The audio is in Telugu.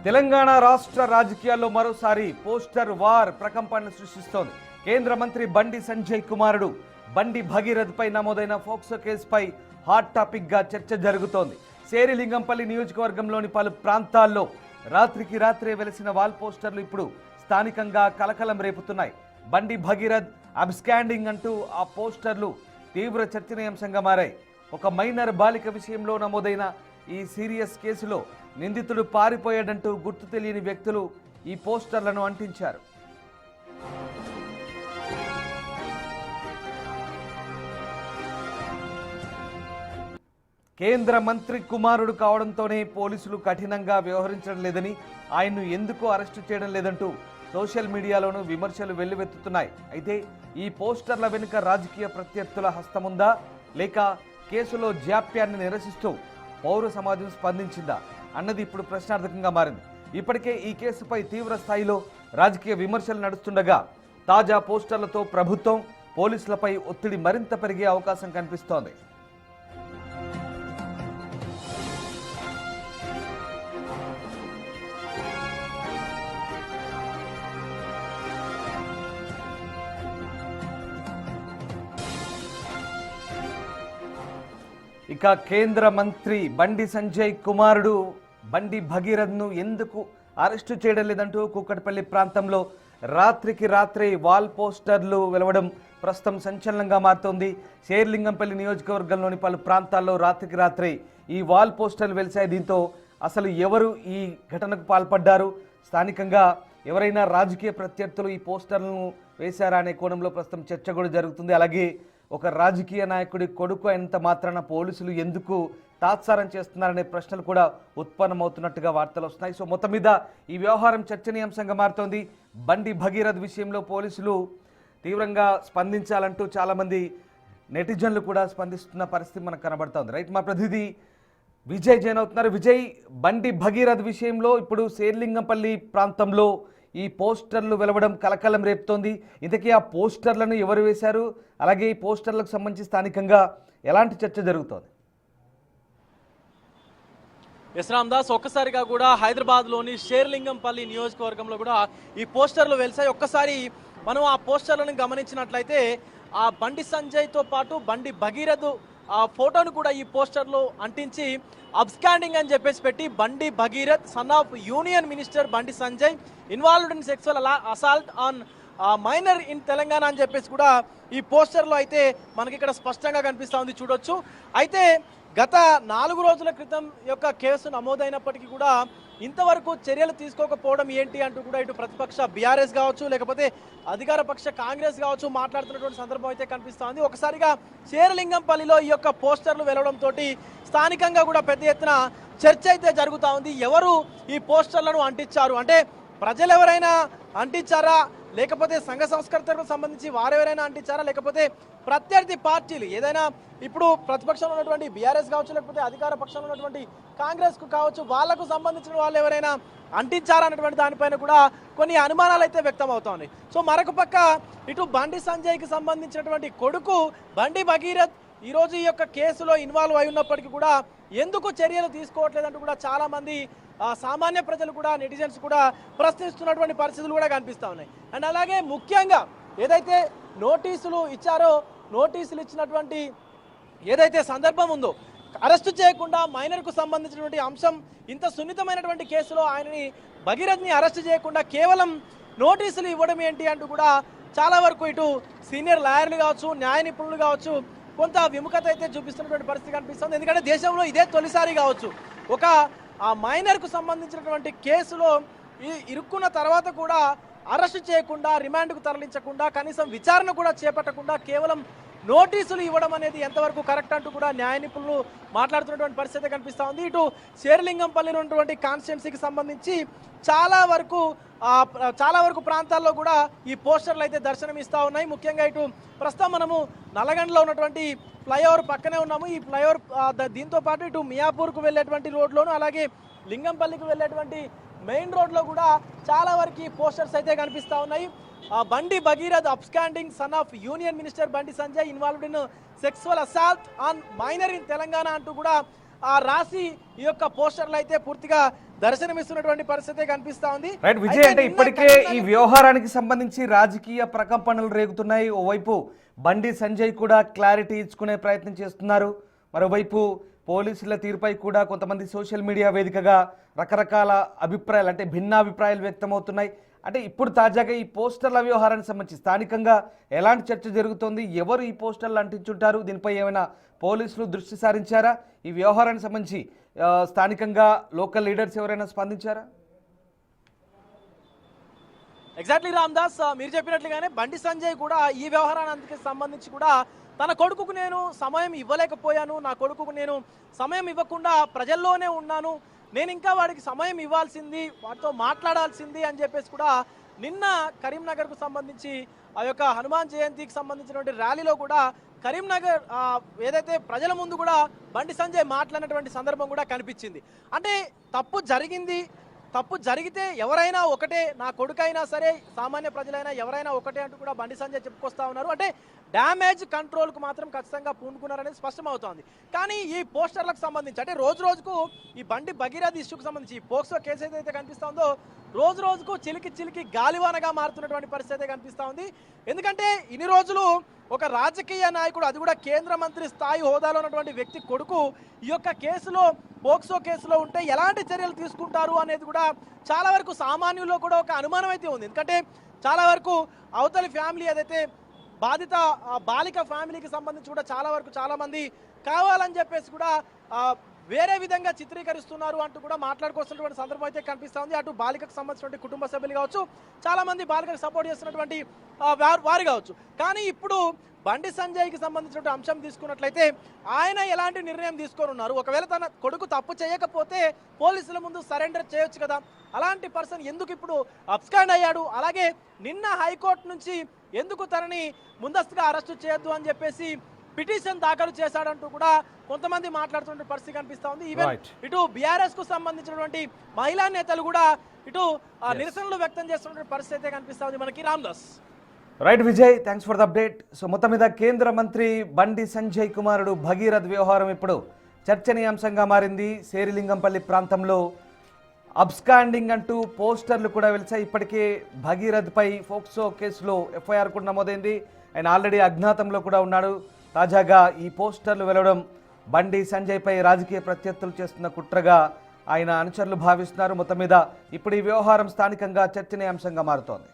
తెలంగాణ రాష్ట్ర రాజకీయాల్లో మరోసారి పోస్టర్ వార్ ప్రకంపనలు సృష్టిస్తోంది. కేంద్ర మంత్రి బండి సంజయ్ కుమారుడు బండి భగీరథ్ పై నమోదైన ఫోక్సో కేసుపై హాట్ టాపిక్ గా చర్చ జరుగుతోంది. శేరిలింగంపల్లి నియోజకవర్గంలోని పలు ప్రాంతాల్లో రాత్రికి రాత్రే వెలిసిన వాల్ పోస్టర్లు ఇప్పుడు స్థానికంగా కలకలం రేపుతున్నాయి. బండి భగీరథ్ అబ్స్కాండింగ్ అంటూ ఆ పోస్టర్లు తీవ్ర చర్చనీయాంశంగా మారాయి. ఒక మైనర్ బాలిక విషయంలో నమోదైన ఈ సీరియస్ కేసులో నిందితుడు పారిపోయాడంటూ గుర్తు తెలియని వ్యక్తులు ఈ పోస్టర్లను అంటించారు. కేంద్ర మంత్రి కుమారుడు కావడంతోనే పోలీసులు కఠినంగా వ్యవహరించడం లేదని, ఆయన్ను ఎందుకు అరెస్టు చేయడం లేదంటూ సోషల్ మీడియాలోనూ విమర్శలు వెల్లువెత్తుతున్నాయి. అయితే ఈ పోస్టర్ల వెనుక రాజకీయ ప్రత్యర్థుల హస్తముందా, లేక కేసులో జాప్యాన్ని నిరసిస్తూ పౌర సమాజం స్పందించిందా అన్నది ఇప్పుడు ప్రశ్నార్థకంగా మారింది. ఇప్పటికే ఈ కేసుపై తీవ్ర స్థాయిలో రాజకీయ విమర్శలు నడుస్తుండగా తాజా పోస్టర్లతో ప్రభుత్వం పోలీసులపై ఒత్తిడి మరింత పెరిగే అవకాశం కనిపిస్తోంది. ఇక కేంద్ర మంత్రి బండి సంజయ్ కుమారుడు బండి భగీరథ్ను ఎందుకు అరెస్టు చేయడం లేదంటూ కూకట్పల్లి ప్రాంతంలో రాత్రికి రాత్రే వాల్ పోస్టర్లు వెలవడం ప్రస్తుతం సంచలనంగా మారుతోంది. శేర్లింగంపల్లి నియోజకవర్గంలోని పలు ప్రాంతాల్లో రాత్రికి రాత్రే ఈ వాల్ పోస్టర్లు వెలిశాయి. దీంతో అసలు ఎవరు ఈ ఘటనకు పాల్పడ్డారు, స్థానికంగా ఎవరైనా రాజకీయ ప్రత్యర్థులు ఈ పోస్టర్లను వేశారా అనే కోణంలో ప్రస్తుతం చర్చ కూడా జరుగుతుంది. అలాగే ఒక రాజకీయ నాయకుడి కొడుకు అయినంత మాత్రాన పోలీసులు ఎందుకు తాత్సారం చేస్తున్నారనే ప్రశ్నలు కూడా ఉత్పన్నమవుతున్నట్టుగా వార్తలు వస్తున్నాయి. సో మొత్తం మీద ఈ వ్యవహారం చర్చనీయాంశంగా మారుతోంది. బండి భగీరథ్ విషయంలో పోలీసులు తీవ్రంగా స్పందించాలంటూ చాలామంది నెటిజన్లు కూడా స్పందిస్తున్న పరిస్థితి మనకు కనబడుతోంది. రైట్, మా ప్రతినిధి విజయ్ జైన్ అవుతున్నారు. విజయ్, బండి భగీరథ్ విషయంలో ఇప్పుడు శేర్లింగంపల్లి ప్రాంతంలో ఈ పోస్టర్లు వెలవడం కలకలం రేపుతోంది. ఇంతకీ ఆ పోస్టర్లను ఎవరు వేశారు, అలాగే ఈ పోస్టర్లకు సంబంధించి స్థానికంగా ఎలాంటి చర్చ జరుగుతోంది? ఎస్ రామ్దాస్, ఒక్కసారిగా కూడా హైదరాబాద్లోని శేర్లింగంపల్లి నియోజకవర్గంలో కూడా ఈ పోస్టర్లు వెలిసాయి. ఒక్కసారి మనం ఆ పోస్టర్లను గమనించినట్లయితే ఆ బండి సంజయ్తో పాటు బండి భగీరథ్ ఆ ఫోటోను కూడా ఈ పోస్టర్లో అంటించి అబ్స్కాండింగ్ అని చెప్పేసి పెట్టి Bandi Bhagirath son of union minister Bandi Sanjay involved in sexual assault on minor in Telangana అని చెప్పేసి కూడా ఈ పోస్టర్లో అయితే మనకి ఇక్కడ స్పష్టంగా కనిపిస్తూ ఉంది, చూడొచ్చు. అయితే గత 4 రోజుల క్రితం యొక్క కేసు నమోదైనప్పటికీ కూడా ఇంతవరకు చర్యలు తీసుకోకపోవడం ఏంటి అంటూ కూడా ఇటు ప్రతిపక్ష బీఆర్ఎస్ కావచ్చు, లేకపోతే అధికార పక్ష కాంగ్రెస్ కావచ్చు మాట్లాడుతున్నటువంటి సందర్భం అయితే కనిపిస్తోంది. ఒకసారిగా శేర్లింగంపల్లిలో ఈ యొక్క పోస్టర్లు వెలవడంతో స్థానికంగా కూడా పెద్ద ఎత్తున చర్చ అయితే జరుగుతూ ఉంది. ఎవరు ఈ పోస్టర్లను అంటించారు అంటే ప్రజలు ఎవరైనా అంటించారా, లేకపోతే సంఘ సంస్కర్తలకు సంబంధించి వారెవరైనా అంటించారా, లేకపోతే ప్రత్యర్థి పార్టీలు ఏదైనా ఇప్పుడు ప్రతిపక్షంలో ఉన్నటువంటి బీఆర్ఎస్ కావచ్చు, లేకపోతే అధికార పక్షంలో ఉన్నటువంటి కాంగ్రెస్కు కావచ్చు, వాళ్లకు సంబంధించిన వాళ్ళు ఎవరైనా అంటించారా అన్నటువంటి దానిపైన కూడా కొన్ని అనుమానాలు అయితే వ్యక్తం అవుతా ఉన్నాయి. సో మరొక పక్క ఇటు బండి సంజయ్కి సంబంధించినటువంటి కొడుకు బండి భగీరథ్ ఈరోజు ఈ యొక్క కేసులో ఇన్వాల్వ్ అయి ఉన్నప్పటికీ కూడా ఎందుకు చర్యలు తీసుకోవట్లేదంటూ కూడా చాలామంది సామాన్య ప్రజలు కూడా నెటిజన్స్ కూడా ప్రశ్నిస్తున్నటువంటి పరిస్థితులు కూడా కనిపిస్తూ ఉన్నాయి. అండ్ అలాగే ముఖ్యంగా ఏదైతే నోటీసులు ఇచ్చారో, నోటీసులు ఇచ్చినటువంటి ఏదైతే సందర్భం ఉందో, అరెస్టు చేయకుండా మైనర్కు సంబంధించినటువంటి అంశం, ఇంత సున్నితమైనటువంటి కేసులో ఆయనని భగీరథ్ని అరెస్టు చేయకుండా కేవలం నోటీసులు ఇవ్వడం ఏంటి అంటూ కూడా చాలా వరకు ఇటు సీనియర్ లాయర్లు కావచ్చు, న్యాయ నిపుణులు కావచ్చు కొంత విముఖత అయితే చూపిస్తున్నటువంటి పరిస్థితి కనిపిస్తుంది. ఎందుకంటే దేశంలో ఇదే తొలిసారి కావచ్చు ఒక ఆ మైనర్కు సంబంధించినటువంటి కేసులో ఇరుక్కున్న తర్వాత కూడా అరెస్టు చేయకుండా, రిమాండ్కు తరలించకుండా, కనీసం విచారణ కూడా చేపట్టకుండా కేవలం నోటీసులు ఇవ్వడం అనేది ఎంతవరకు కరెక్ట్ అంటూ కూడా న్యాయ నిపుణులు మాట్లాడుతున్నటువంటి పరిస్థితి కనిపిస్తూ ఉంది. ఇటు శేర్లింగంపల్లిలో ఉన్నటువంటి కాన్స్టిట్యున్సీకి సంబంధించి చాలా వరకు ప్రాంతాల్లో కూడా ఈ పోస్టర్లు అయితే దర్శనమిస్తూ ఉన్నాయి. ముఖ్యంగా ఇటు ప్రస్తుతం మనము నల్లగండ్లో ఉన్నటువంటి ఫ్లైఓవర్ పక్కనే ఉన్నాము. ఈ ఫ్లైఓవర్ దీంతో పాటు ఇటు మియాపూర్కు వెళ్ళేటువంటి రోడ్లోను, అలాగే లింగంపల్లికి వెళ్ళేటువంటి మెయిన్ రోడ్లో కూడా చాలా వరకు పోస్టర్స్ అయితే కనిపిస్తూ ఉన్నాయి. Bandi Bhagirath absconding son of union minister Bandi Sanjay involved in sexual assault on minor in Telangana అంటూ కూడా రాసి ఈ యొక్క పోస్టర్లు అయితే పూర్తిగా దర్శనమిస్తున్నటువంటి పరిస్థితి కనిపిస్తా ఉంది. రైట్ విజయ్, అంటే ఇప్పటికే ఈ వ్యవహారానికి సంబంధించి రాజకీయ ప్రకంపనలు రేగుతున్నాయి. ఓవైపు బండి సంజయ్ కూడా క్లారిటీ ఇచ్చుకునే ప్రయత్నం చేస్తున్నారు. మరోవైపు పోలీసుల తీరుపై కూడా కొంతమంది సోషల్ మీడియా వేదికగా రకరకాల అభిప్రాయాలు, అంటే భిన్నాభిప్రాయాలు వ్యక్తమవుతున్నాయి. అంటే ఇప్పుడు తాజాగా ఈ పోస్టర్ల వ్యవహారానికి సంబంధించి స్థానికంగా ఎలాంటి చర్చ జరుగుతోంది, ఎవరు ఈ పోస్టర్లు అంటించుంటారు, దీనిపై ఏమైనా పోలీసులు దృష్టి సారించారా? ఈ వ్యవహారానికి సంబంధించి స్థానికంగా లోకల్ లీడర్స్ ఎవరైనా స్పందించారా? ఎగ్జాక్ట్లీ రామ్దాస్, మీరు చెప్పినట్లుగానే బండి సంజయ్ కూడా ఈ వ్యవహారానికి సంబంధించి కూడా తన కొడుకుకు నేను సమయం ఇవ్వలేకపోయాను, నా కొడుకుకు నేను సమయం ఇవ్వకుండా ప్రజల్లోనే ఉన్నాను, నేను ఇంకా వాడికి సమయం ఇవ్వాల్సింది, వాటితో మాట్లాడాల్సింది అని చెప్పేసి కూడా నిన్న కరీంనగర్కు సంబంధించి ఆ యొక్క హనుమాన్ జయంతికి సంబంధించినటువంటి ర్యాలీలో కూడా కరీంనగర్ ఏదైతే ప్రజల ముందు కూడా బండి సంజయ్ మాట్లాడినటువంటి సందర్భం కూడా కనిపించింది. అంటే తప్పు జరిగితే ఎవరైనా ఒకటే, నా కొడుకైనా సరే సామాన్య ప్రజలైనా ఎవరైనా ఒకటే అంటూ కూడా బండి సంజయ్ చెప్పుకొస్తా ఉన్నారు. అంటే డ్యామేజ్ కంట్రోల్కు మాత్రం ఖచ్చితంగా పూనుకున్నారనేది స్పష్టమవుతోంది. కానీ ఈ పోస్టర్లకు సంబంధించి అంటే రోజు రోజుకు ఈ బండి భగీరథ ఇష్యూకి సంబంధించి ఈ పోక్సో కేసు ఏదైతే కనిపిస్తుందో రోజు రోజుకు చిలికి గాలివానగా మారుతున్నటువంటి పరిస్థితి కనిపిస్తూ ఉంది. ఎందుకంటే ఇన్ని రోజులు ఒక రాజకీయ నాయకుడు, అది కూడా కేంద్ర మంత్రి స్థాయి హోదాలో ఉన్నటువంటి వ్యక్తి కొడుకు ఈ యొక్క కేసులో, పోక్సో కేసులో ఉంటే ఎలాంటి చర్యలు తీసుకుంటారు అనేది కూడా చాలా వరకు సామాన్యుల్లో కూడా ఒక అనుమానం అయితే ఉంది. ఎందుకంటే చాలా వరకు అవతలి ఫ్యామిలీ ఏదైతే బాధిత బాలిక ఫ్యామిలీకి సంబంధించి కూడా చాలా మంది కావాలని చెప్పేసి కూడా వేరే విధంగా చిత్రీకరిస్తున్నారు అంటూ కూడా మాట్లాడుకోవాల్సినటువంటి సందర్భం అయితే కనిపిస్తూ ఉంది. అటు బాలికకు సంబంధించినటువంటి కుటుంబ సభ్యులు కావచ్చు, చాలా మంది బాలికకు సపోర్ట్ చేస్తున్నటువంటి వారు కావచ్చు. కానీ ఇప్పుడు బండి సంజయ్కి సంబంధించిన అంశం తీసుకున్నట్లయితే ఆయన ఎలాంటి నిర్ణయం తీసుకొని ఉన్నారు, ఒకవేళ తన కొడుకు తప్పు చేయకపోతే పోలీసుల ముందు సరెండర్ చేయొచ్చు కదా, అలాంటి పర్సన్ ఎందుకు ఇప్పుడు అబ్స్కాండ్ అయ్యాడు, అలాగే నిన్న హైకోర్టు నుంచి ఎందుకు తనని ముందస్తుగా అరెస్టు చేయొద్దు అని చెప్పేసి పిటిషన్ దాఖలు చేశాడంటూ కూడా కొంతమంది మాట్లాడుతున్న పరిస్థితి కనిపిస్తా ఉంది. ఈవెన్ ఇటు బీఆర్ఎస్ కు సంబంధించినటువంటి మహిళా నేతలు కూడా ఇటు నిరసనలు వ్యక్తం చేస్తున్న పరిస్థితి కనిపిస్తా ఉంది మనకి. Ramdas. Right Vijay, thanks for the update. So మొత్తం మీద కేంద్ర మంత్రి బండి సంజయ్ కుమారుడు భగీరథ్ వ్యవహారం ఇప్పుడు చర్చనీయాంశంగా మారింది. శేరిలింగంపల్లి ప్రాంతంలో అబ్స్కాండింగ్ అంటూ పోస్టర్లు కూడా వెలిసాయి. ఇప్పటికే భగీరథ్ పై ఫోక్సో కేసులో ఎఫ్ఐఆర్ కూడా నమోదైంది. ఆయన ఆల్రెడీ అజ్ఞాతంలో కూడా ఉన్నాడు. తాజాగా ఈ పోస్టర్లు వెలవడం బండి సంజయ్ పై రాజకీయ ప్రత్యర్థులు చేస్తున్న కుట్రగా ఆయన అనుచరులు భావిస్తున్నారు. మొత్తం మీద ఇప్పుడు ఈ వ్యవహారం స్థానికంగా చర్చనీయాంశంగా మారుతోంది.